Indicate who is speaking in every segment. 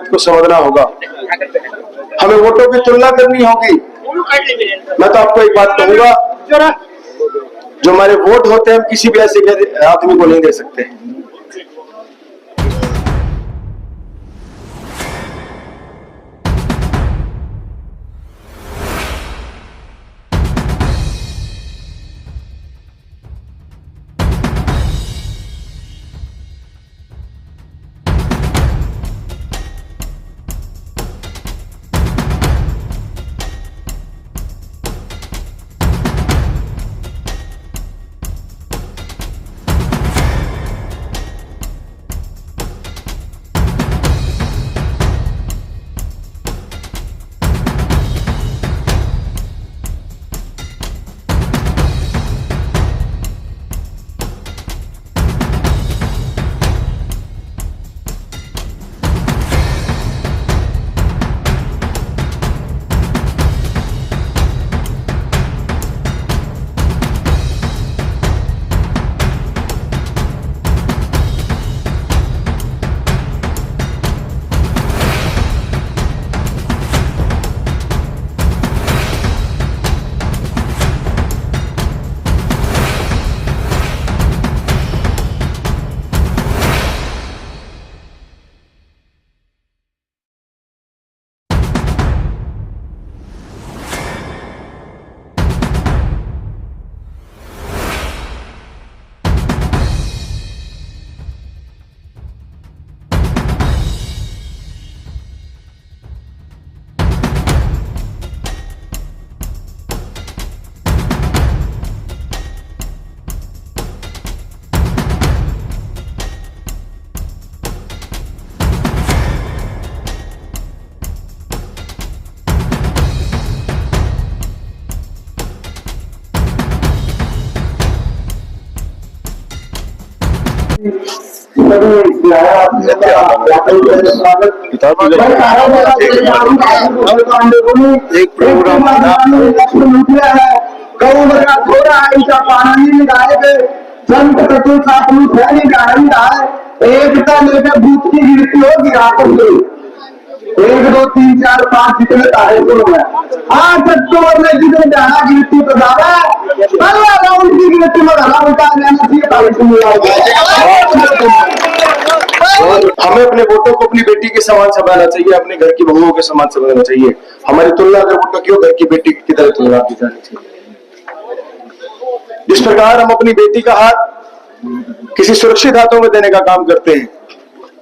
Speaker 1: राजनीति को समझना होगा। हमें वोटों की तुलना करनी होगी। मैं तो आपको एक बात कहूंगा, जो हमारे वोट होते हैं हम किसी भी ऐसे आदमी को नहीं दे सकते।
Speaker 2: एक प्रोग्राम थोड़ा ऐसा पानी निकाले संत एकता लेकर बूथ की गिनती हो गिरा कर 1 2 3 4 5 जितने तारे को है 8 अक्टूबर में जितने जाना गिनती तो ज्यादा पहला राउंड की गिनती में हला उठा लेना चाहिए तारीख को
Speaker 1: हमें अपने वोटों को अपनी बेटी के समान समझना चाहिए, अपने घर की बहुओं के समान समझना चाहिए। हमारी तुलना अगर वोटों की हो, घर की बेटी की तरह तुलना की जानी चाहिए। इस प्रकार हम अपनी बेटी का हाथ किसी सुरक्षित हाथों में देने का काम करते हैं,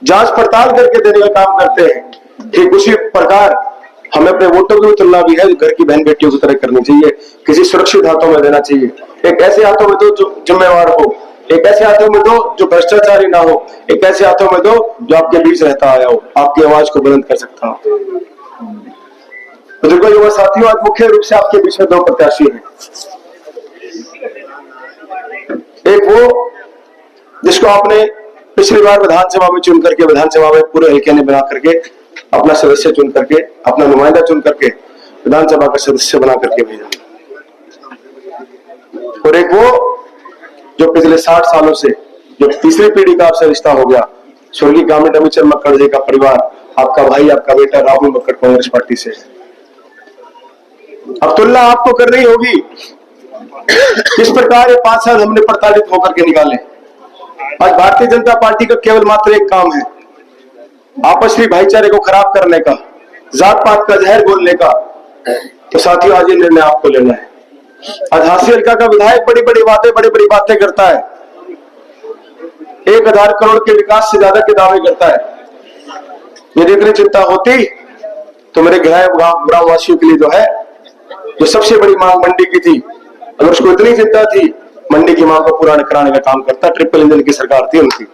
Speaker 1: जांच पड़ताल करके देने का काम करते हैं। ठीक उसी प्रकार हमें अपने वोटों की तुलना भी है जो घर की बहन बेटियों की तरह करनी चाहिए, किसी सुरक्षित हाथों में देना चाहिए। एक ऐसे हाथों में दो जो जिम्मेवार हो, एक ऐसे हाथों में दो जो भ्रष्टाचारी ना हो, एक ऐसे हाथों में दो जो आपके बीच रहता आया हो, आपकी आवाज को बुलंद कर सकता हो। बुजुर्गों, युवा साथियों, आज मुख्य रूप से आपके बीच में 2 प्रत्याशी हैं। एक वो जिसको आपने पिछली बार विधानसभा में चुन करके, विधानसभा में पूरे हल्के ने बना करके अपना सदस्य चुन करके, अपना नुमाइंदा चुन करके विधानसभा का सदस्य बना करके भेजा, और एक वो जो पिछले 60 सालों से जो तीसरी पीढ़ी का आपसे रिश्ता हो गया, स्वर्गीय गामी डमीचंद मक्कड़ जी का परिवार, आपका भाई, आपका बेटा राहुल मक्कड़ कांग्रेस पार्टी से। अब तुलना आपको करनी होगी किस प्रकार ये 5 साल हमने प्रताड़ित होकर के निकाले। आज भारतीय जनता पार्टी का केवल मात्र एक काम है, आपसी भाईचारे को खराब करने का, जात पात का जहर घोलने का। तो साथियों, आज ये निर्णय आपको लेना है। आज हासी हल्का का विधायक बड़ी बड़ी बातें करता है, 1000 करोड़ के विकास से ज्यादा के दावे करता है। यदि इतनी चिंता होती तो मेरे ग्राम वासियों के लिए जो है, जो सबसे बड़ी मांग मंडी की थी, अगर उसको इतनी चिंता थी, मंडी की मांग को पूरा कराने का काम करता। ट्रिपल इंजन की सरकार थी उनकी।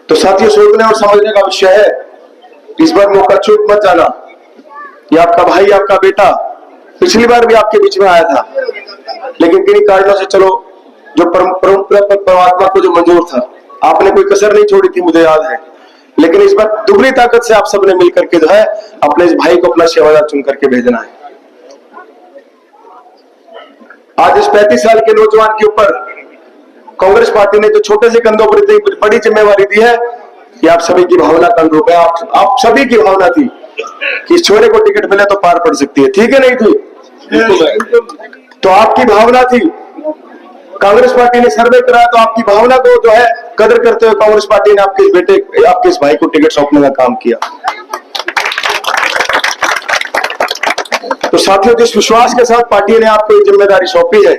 Speaker 1: तो साथियों, सोचने और समझने का विषय है, इस बार मौका चूक मत जाना। ये आपका भाई, आपका बेटा पिछली बार भी आपके बीच में आया था, लेकिन किन्हीं कारणों से चलो जो परमात्मा को जो मंजूर था, आपने कोई कसर नहीं छोड़ी थी, मुझे याद है। लेकिन इस बार दुगनी ताकत से आप सबने मिलकर के जो है अपने इस भाई को अपना सेवादार चुन करके भेजना है। आज इस 35 साल के नौजवान के ऊपर कांग्रेस पार्टी ने जो छोटे से कंधों पर इतनी बड़ी जिम्मेवारी दी है, ये आप सभी की भावना का अनुरूप है। आप सभी की भावना थी कि इस छोरे को टिकट मिले तो पार पड़ सकती है, ठीक है नहीं थी? तो आपकी भावना थी। कांग्रेस पार्टी ने सर्वे कराया तो आपकी भावना को जो है कदर करते हुए कांग्रेस पार्टी ने आपके इस बेटे, आपके इस भाई को टिकट सौंपने का काम किया। तो साथियों, जिस विश्वास के साथ पार्टी ने आपको ये जिम्मेदारी सौंपी है,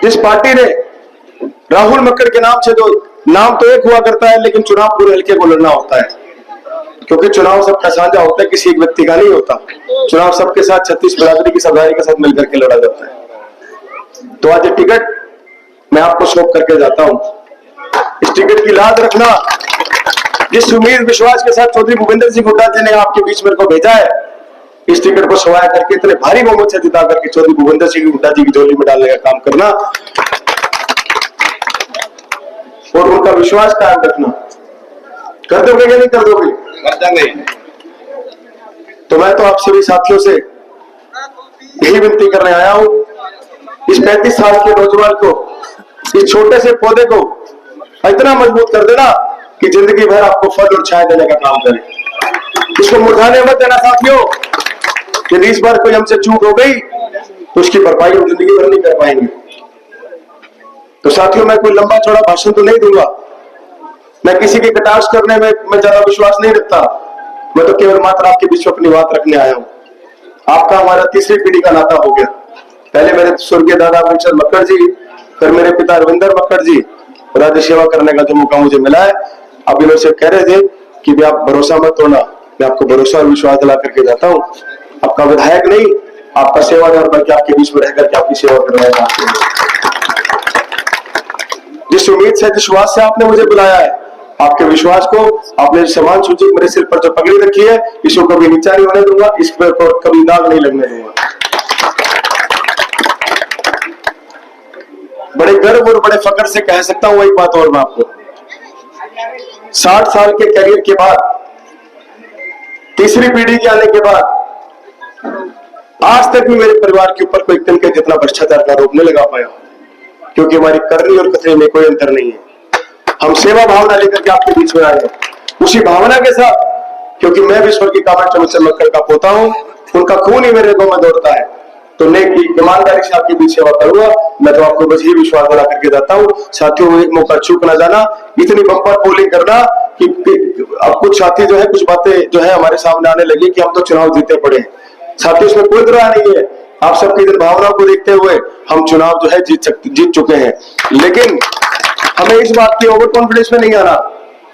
Speaker 1: जिस पार्टी ने राहुल मक्कड़ के नाम से, जो नाम तो एक हुआ करता है लेकिन चुनाव पूरे हल्के को लड़ना होता है, क्योंकि चुनाव सबका साझा होता है, किसी एक व्यक्ति का नहीं होता। चुनाव सबके साथ 36 बिरादरी की समुदाय के साथ मिलकर के लड़ा जाता है। तो आज ये टिकट मैं आपको सौंप करके जाता हूं। इस टिकट की लाज रखना। जिस उम्मीद विश्वास के साथ चौधरी भूपेंद्र सिंह हुड्डा जी ने आपके बीच मेरे को भेजा है, इस टिकट को सवाया करके इतने भारी बहुमत से जिता करके चौधरी भूपेंद्र सिंह हुड्डा जी की झोली में डालने का काम करना और उनका विश्वास कायम रखना। कर दोगे या नहीं कर दोगे? तो मैं तो आप सभी साथियों से यही विनती करने आया हूं, इस 35 साल के नौजवान को, इस छोटे से पौधे को इतना मजबूत कर देना कि जिंदगी भर आपको फल और छाया देने का काम करे। इसको मुरझाने मत देना साथियों। यदि इस बार कोई हमसे चूक हो गई तो उसकी भरपाई हम जिंदगी भर नहीं कर पाएंगे। तो साथियों, मैं कोई लंबा चौड़ा भाषण तो नहीं दूंगा, मैं किसी की कटाक्ष करने में मैं ज्यादा विश्वास नहीं रखता। मैं तो केवल मात्र आपके बीच में अपनी बात रखने आया हूं। आपका हमारा तीसरी पीढ़ी का नाता हो गया। पहले मेरे स्वर्गीय दादा अभिचंद मक्कड़ जी, फिर मेरे पिता रविंदर मक्कड़ जी, राज्य सेवा करने का जो मौका मुझे मिला है। अब इन्होंने से कह रहे थे कि भी आप भरोसा मत तोड़ना, मैं आपको भरोसा और विश्वास दिला करके जाता हूँ। आपका विधायक नहीं, आपका सेवादार बल्कि आपके बीच में रह करके आपकी सेवा करने का। जिस उम्मीद से, जिस विश्वास से आपने मुझे बुलाया है, आपके विश्वास को, आपने सम्मान सूचक मेरे सिर पर जो पगड़ी रखी है, इसको कभी नीचा नहीं होने दूंगा, इस पर कभी दाग नहीं लगने दूंगा। बड़े गर्व और बड़े फख्र से कह सकता हूं एक बात और मैं आपको, 60 साल के करियर के बाद, तीसरी पीढ़ी के आने के बाद, आज तक भी मेरे परिवार के ऊपर कोई तिनके जितना भ्रष्टाचार का आरोप नहीं लगा पाया, क्योंकि हमारी करनी और कथनी में कोई अंतर नहीं है। हम सेवा भावना लेकर के आपके बीच में आए हैं, उसी भावना के साथ, क्योंकि मैं भी स्वर्गीय कामराज चंद्र मक्कड़ का पोता हूं, उनका खून ही मेरे को में दौड़ता है। तो नेकी ईमानदारी से आपके बीच सेवा करूंगा। मैं तो आपको बस ये विश्वास दिला करके जाता हूँ। साथियों, एक मौका चूक ना जाना, इतनी बम्पर पोलिंग करना कि अब कुछ साथी जो है, कुछ बातें जो है हमारे सामने आने लगी कि हम तो चुनाव जीते पड़े। साथियों, इसमें कोई दुरा नहीं है। आप सबकी इन भावनाओं को देखते हुए हम चुनाव जो है जीत चुके हैं, लेकिन हमें इस बात की ओवर कॉन्फिडेंस में नहीं आना।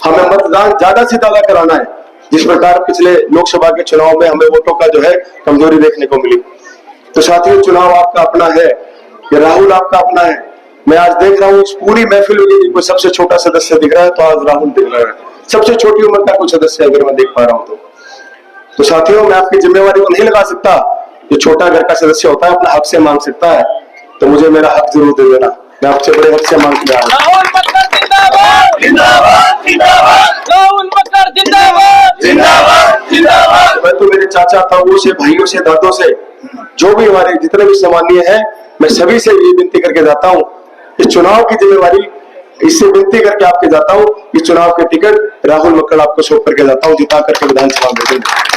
Speaker 1: हमें मतदान ज्यादा से ज्यादा कराना है, जिस प्रकार पिछले लोकसभा के चुनाव में हमें वोटों का जो है कमजोरी देखने को मिली। तो साथियों, चुनाव आपका अपना है, ये राहुल आपका अपना है। मैं आज देख रहा हूँ इस पूरी महफिल में कोई सबसे छोटा सदस्य दिख रहा है तो आज राहुल दिख रहा है। सबसे छोटी उम्र का कोई सदस्य अगर मैं देख पा रहा हूँ तो साथियों, मैं आपकी जिम्मेवारी को नहीं लगा सकता। जो छोटा घर का सदस्य होता है अपना हक से मांग सकता है, तो मुझे मेरा हक जरूर दे देना। मैं आपसे बड़े हक से मांग रहा हूँ।
Speaker 3: राहुल मक्कड़ जिंदाबाद जिंदाबाद जिंदाबाद, राहुल मक्कड़ जिंदाबाद जिंदाबाद जिंदाबाद।
Speaker 1: मैं तो मेरे चाचा ताऊओं से, भाइयों से, दादों से, जो भी हमारे जितने भी सम्मानीय हैं, मैं सभी से ये विनती करके जाता हूँ, इस चुनाव की जिम्मेवारी इससे विनती करके आपके जाता हूँ, इस चुनाव के टिकट राहुल मक्कड़ आपको सौंप करके जाता हूँ, जिता करके विधानसभा में भेजेंगे।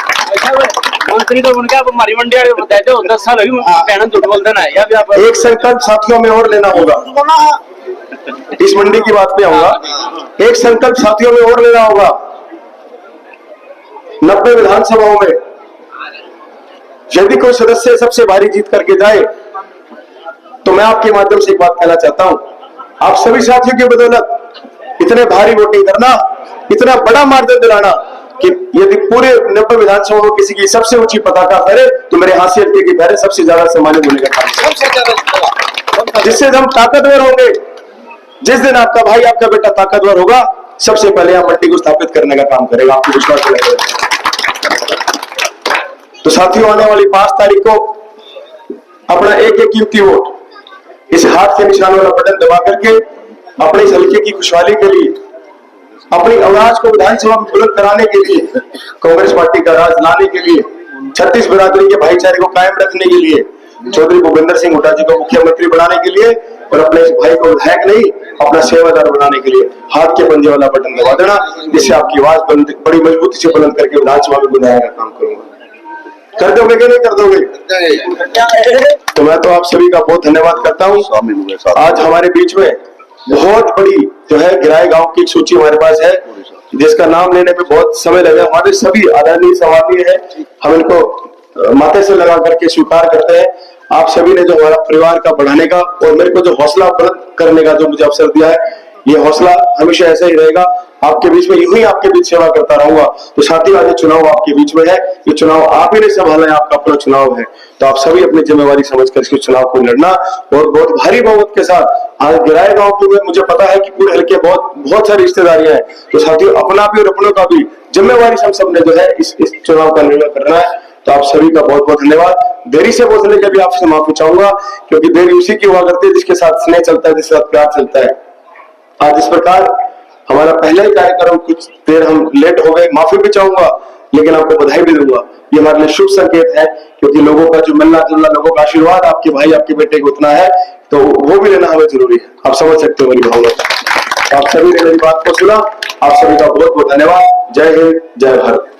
Speaker 3: मंत्री तो उनके आप हमारी मंडी वाले बताते हो 10 साल अभी कहना झूठ बोलते ना, या भी आप
Speaker 1: एक संकल्प साथियों में और लेना होगा। इस मंडी की बात पे आऊंगा। एक संकल्प साथियों में और लेना होगा। 90 विधानसभाओं में यदि कोई सदस्य सबसे भारी जीत करके जाए, तो मैं आपके माध्यम से एक बात कहना चाहता हूं, आप सभी साथियों की बदौलत इतने भारी वोटिंग करना, इतना बड़ा मार्जिन दिलाना कि यदि पूरे 90 विधानसभा में किसी की सबसे ऊंची पताका फहरे तो मेरे हासियत की फहरे सबसे ज्यादा सम्मानित होने का काम, जिससे हम ताकतवर होंगे। जिस दिन आपका भाई, आपका बेटा ताकतवर होगा, सबसे पहले आप मंडी को स्थापित करने का काम करेगा, आपको विश्वास दिलाएगा। तो साथियों, आने वाली 5 तारीख को अपना एक एक कीमती वोट इस हाथ के निशान वाला बटन दबा करके अपने इस हल्के की खुशहाली के लिए, अपनी आवाज को विधानसभा में बुलंद कराने के लिए, कांग्रेस पार्टी का राज लाने के लिए, 36 बिरादरी के भाईचारे को कायम रखने के लिए, चौधरी भूपेंद्र सिंह हुड्डा जी को मुख्यमंत्री बनाने के लिए और अपने इस भाई को विधायक नहीं अपना सेवादार बनाने के लिए हाथ के पंजे वाला बटन दबा देना, जिससे आपकी आवाज बड़ी मजबूती से बुलंद करके विधानसभा में बुलाने का काम करूंगा। कर दोगे कि नहीं कर दोगे? तो मैं तो आप सभी का बहुत धन्यवाद करता हूँ। आज हमारे बीच में बहुत बड़ी जो है गिराए गांव की एक सूची हमारे पास है, जिसका नाम लेने में बहुत समय लगा। हमारे सभी आदरणीय समानीय है, हम इनको माथे से लगा करके स्वीकार करते हैं। आप सभी ने जो हमारा परिवार का बढ़ाने का और मेरे को जो हौसला बुलंद करने का जो मुझे अवसर दिया है, ये हौसला हमेशा ऐसा ही रहेगा। आपके बीच में यूं ही आपके बीच सेवा करता रहूंगा। तो साथियों, आज चुनाव आपके बीच में है, ये चुनाव आप ही ने संभाला है, आपका अपना चुनाव है। तो आप सभी अपनी जिम्मेवारी समझकर इसके चुनाव को लड़ना और बहुत भारी बहुमत के साथ। आज गिराए गांव की मुझे पता है कि पूरे हल्के बहुत सारी रिश्तेदारियां हैं, तो साथियों अपना भी और अपनों का भी जिम्मेवारी हम सब ने जो है इस चुनाव का निर्णय करना है। तो आप सभी का बहुत बहुत धन्यवाद। देरी से बोलने के भी आपसे माफी चाहूंगा, क्योंकि देरी उसी की हुआ करती है जिसके साथ स्नेह चलता है, जिसके साथ प्यार चलता है। आज इस प्रकार हमारा पहला ही कार्यक्रम कुछ देर हम लेट हो गए, माफी भी चाहूंगा, लेकिन आपको बधाई भी दूंगा। ये हमारे लिए शुभ संकेत है, क्योंकि लोगों का जो मिलना जुलना, लोगों का आशीर्वाद आपके भाई आपके बेटे को उतना है, तो वो भी लेना हमें जरूरी है। आप समझ सकते हो मेरी भावना। आप सभी ने मेरी बात को सुना, आप सभी का बहुत बहुत धन्यवाद। जय हिंद, जय भारत।